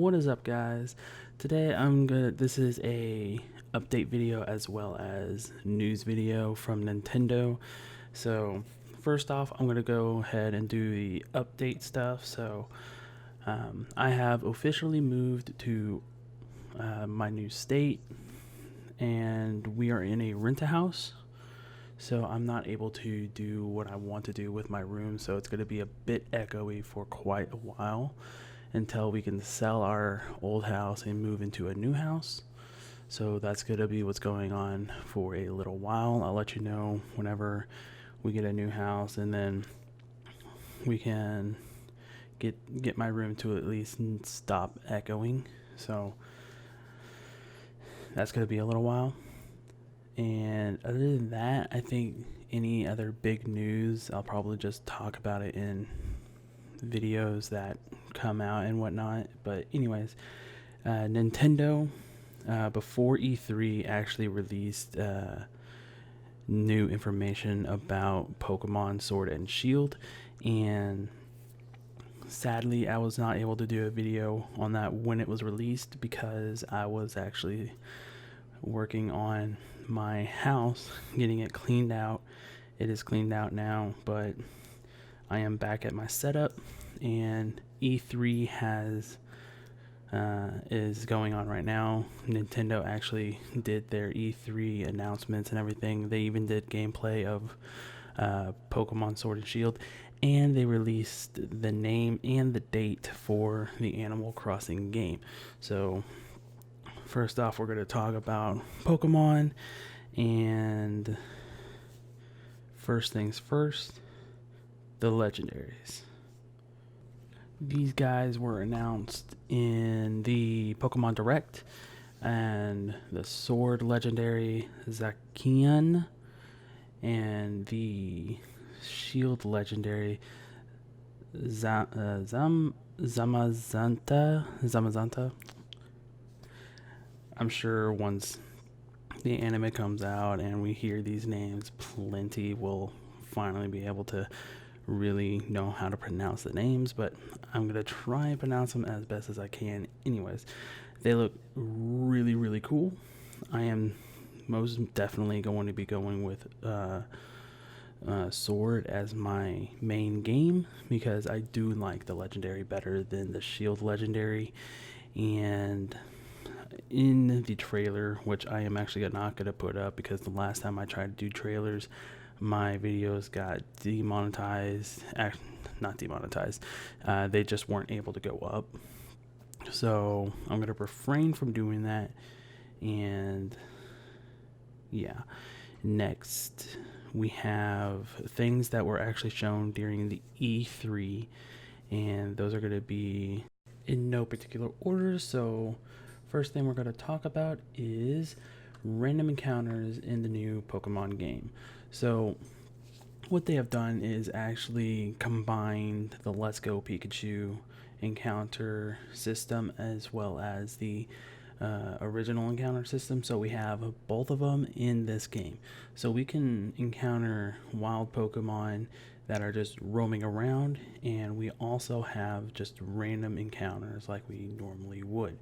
What is up, guys? Today this is a update video as well as news video from Nintendo. So first off, I'm gonna go ahead and do the update stuff. I have officially moved to my new state, and we are in a rent-a-house. So I'm not able to do what I want to do with my room, so it's going to be a bit echoey for quite a while until we can sell our old house and move into a new house. So that's going to be what's going on for a little while. I'll let you know whenever we get a new house, and then we can get my room to at least stop echoing. So that's going to be a little while. And other than that, I think any other big news, I'll probably just talk about it in videos that come out and whatnot. But anyways, Nintendo, before E3, actually released new information about Pokemon Sword and Shield. And sadly, I was not able to do a video on that when it was released because I was actually working on my house, getting it cleaned out. It is cleaned out now, but I am back at my setup, and E3 is going on right now. Nintendo actually did their E3 announcements and everything. They even did gameplay of Pokemon Sword and Shield, and they released the name and the date for the Animal Crossing game. So first off, we're going to talk about Pokemon, and first things first, the legendaries. These guys were announced in the Pokemon Direct, and the Sword legendary Zacian and the Shield legendary Zamazanta. I'm sure once the anime comes out and we hear these names plenty, we'll finally be able to really know how to pronounce the names, but I'm going to try and pronounce them as best as I can. Anyways, they look really, really cool. I am most definitely going to be going with Sword as my main game because I do like the legendary better than the Shield legendary. And in the trailer, which I am actually not going to put up because the last time I tried to do trailers, my videos got demonetized. Not demonetized. They just weren't able to go up. So I'm going to refrain from doing that. And yeah. Next, we have things that were actually shown during the E3. And those are going to be in no particular order. So first thing we're going to talk about is random encounters in the new Pokemon game. So what they have done is actually combined the Let's Go Pikachu encounter system as well as the original encounter system. So we have both of them in this game. So we can encounter wild Pokemon that are just roaming around, and we also have just random encounters like we normally would.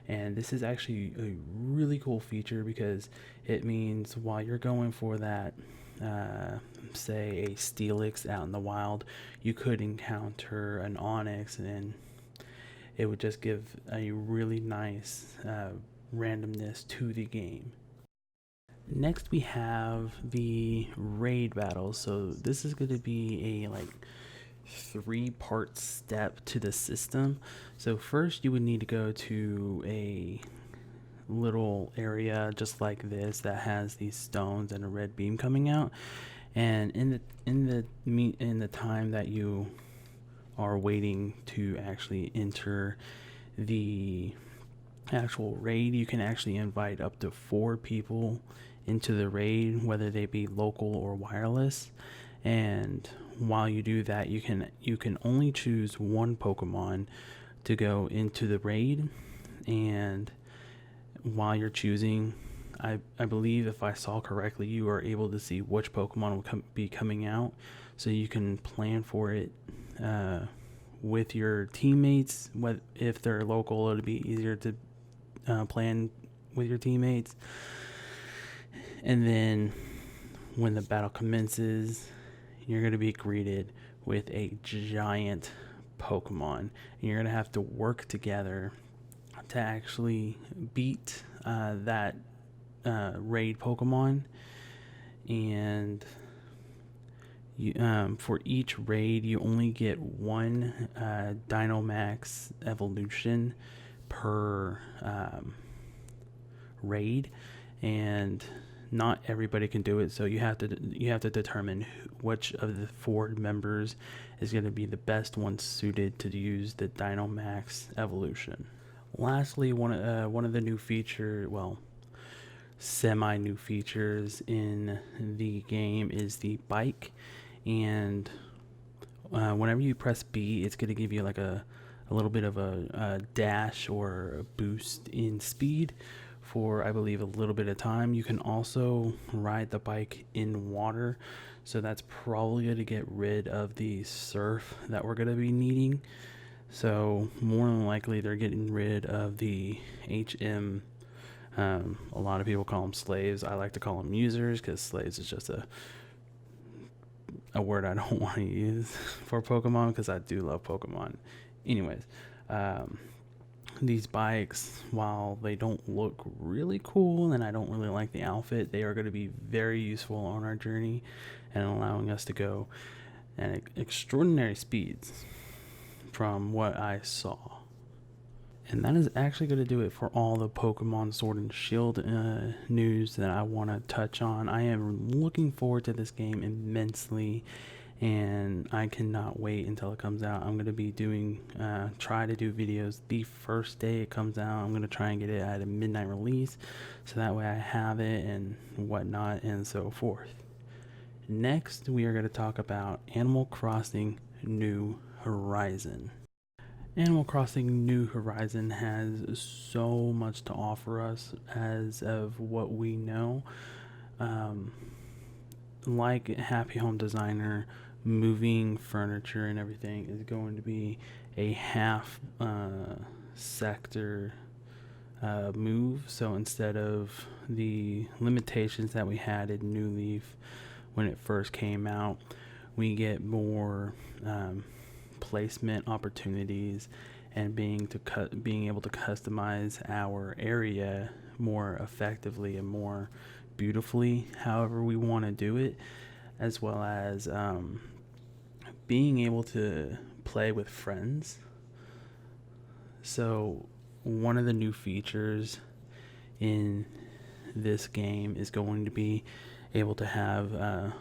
And this is actually a really cool feature because it means while you're going for that, say a Steelix out in the wild, you could encounter an Onix, and it would just give a really nice randomness to the game. Next, we have the raid battles. So this is going to be a three-part step to the system. So first you would need to go to a little area just like this that has these stones and a red beam coming out, and in the time that you are waiting to actually enter the actual raid, you can actually invite up to 4 people into the raid, whether they be local or wireless. And while you do that, you can only choose one Pokemon to go into the raid. And while you're choosing, I believe if I saw correctly, you are able to see which Pokemon will be coming out, so you can plan for it with your teammates. If they're local, it'll be easier to plan with your teammates. And then when the battle commences, you're going to be greeted with a giant Pokemon. And you're going to have to work together to actually beat that raid Pokemon. And for each raid, you only get one Dynamax evolution per raid, and not everybody can do it. So you have to determine which of the 4 members is going to be the best one suited to use the Dynamax evolution. Lastly, one of the new feature, well, semi new features in the game is the bike. And whenever you press B, it's going to give you like a little bit of a dash or a boost in speed for, I believe, a little bit of time. You can also ride the bike in water, so that's probably going to get rid of the surf that we're going to be needing. So more than likely they're getting rid of the HM. A lot of people call them slaves. I like to call them users, because slaves is just a word I don't want to use for Pokemon, because I do love Pokemon. Anyways, these bikes, while they don't look really cool and I don't really like the outfit, they are going to be very useful on our journey and allowing us to go at extraordinary speeds from what I saw. And that is actually going to do it for all the Pokemon Sword and Shield news that I want to touch on. I am looking forward to this game immensely, and I cannot wait until it comes out. I'm going to be try to do videos the first day it comes out. I'm going to try and get it at a midnight release, so that way I have it and whatnot and so forth. Next, we are going to talk about Animal Crossing New Horizon. Animal Crossing New Horizon has so much to offer us as of what we know. Like Happy Home Designer, moving furniture and everything is going to be a half sector move. So instead of the limitations that we had in New Leaf when it first came out, we get more placement opportunities and being able to customize our area more effectively and more beautifully however we want to do it, as well as being able to play with friends. So one of the new features in this game is going to be able to have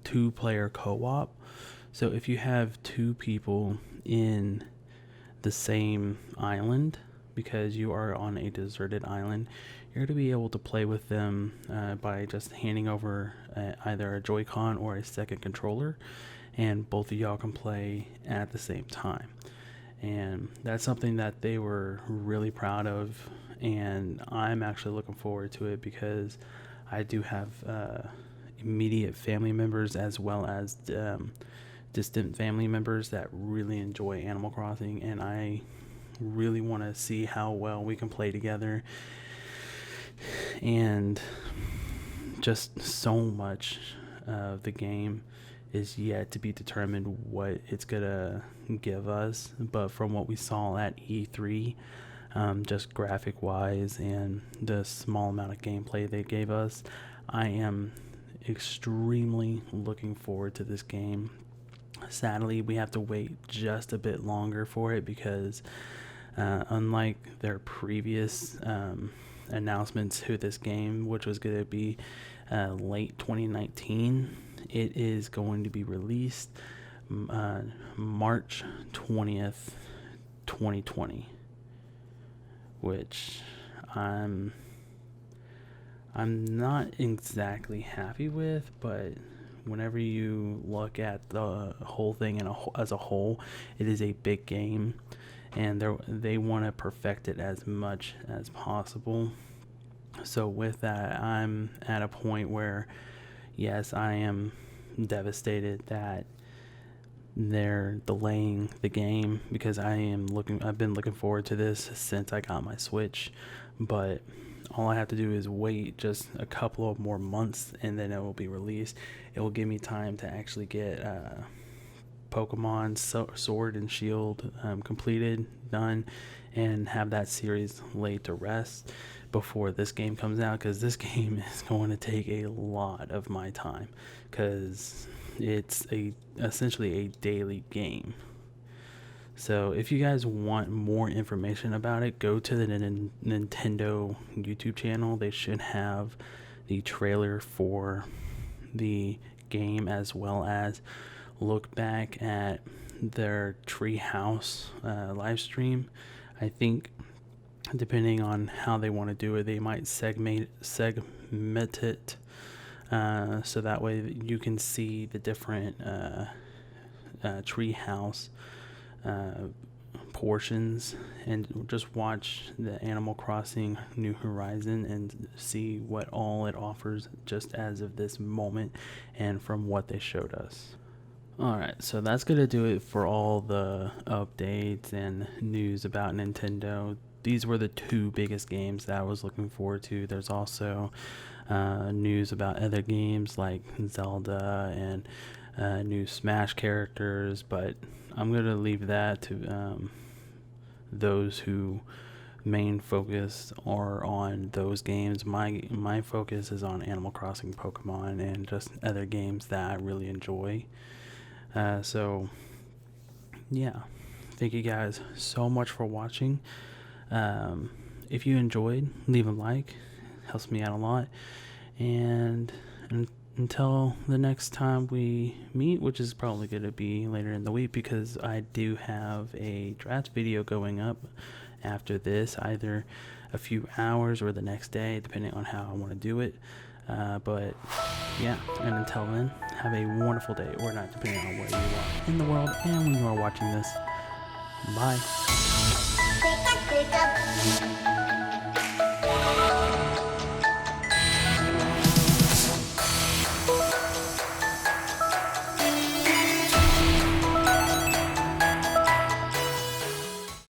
2-player co-op. So if you have 2 people in the same island, because you are on a deserted island, you're going to be able to play with them by just handing over either a Joy-Con or a second controller, and both of y'all can play at the same time. And that's something that they were really proud of, and I'm actually looking forward to it, because I do have immediate family members as well as distant family members that really enjoy Animal Crossing, and I really want to see how well we can play together. And just so much of the game is yet to be determined what it's gonna give us, but from what we saw at E3, just graphic wise and the small amount of gameplay they gave us, I am extremely looking forward to this game. Sadly, we have to wait just a bit longer for it, because unlike their previous announcements to this game, which was going to be late 2019, it is going to be released March 20th, 2020, which I'm not exactly happy with, but whenever you look at the whole thing as a whole, it is a big game, and they want to perfect it as much as possible. So with that, I'm at a point where, yes, I am devastated that they're delaying the game because I've been looking forward to this since I got my Switch, but all I have to do is wait just a couple of more months and then it will be released. It will give me time to actually get Pokemon Sword and Shield completed, done, and have that series laid to rest before this game comes out, because this game is going to take a lot of my time because it's essentially a daily game. So if you guys want more information about it, go to the Nintendo YouTube channel. They should have the trailer for the game, as well as look back at their Treehouse live stream. I think depending on how they want to do it, they might segment it so that way you can see the different Treehouse portions and just watch the Animal Crossing New Horizon and see what all it offers just as of this moment and from what they showed us. Alright, so that's going to do it for all the updates and news about Nintendo. These were the two biggest games that I was looking forward to. There's also news about other games like Zelda and new Smash characters, but I'm going to leave that to those who main focus are on those games. My focus is on Animal Crossing, Pokemon, and just other games that I really enjoy. So yeah, thank you guys so much for watching. If you enjoyed, leave a like, helps me out a lot. And until the next time we meet, which is probably going to be later in the week, because I do have a draft video going up after this, either a few hours or the next day, depending on how I want to do it. But yeah, and until then, have a wonderful day or night, depending on where you are in the world and when you are watching this. Bye.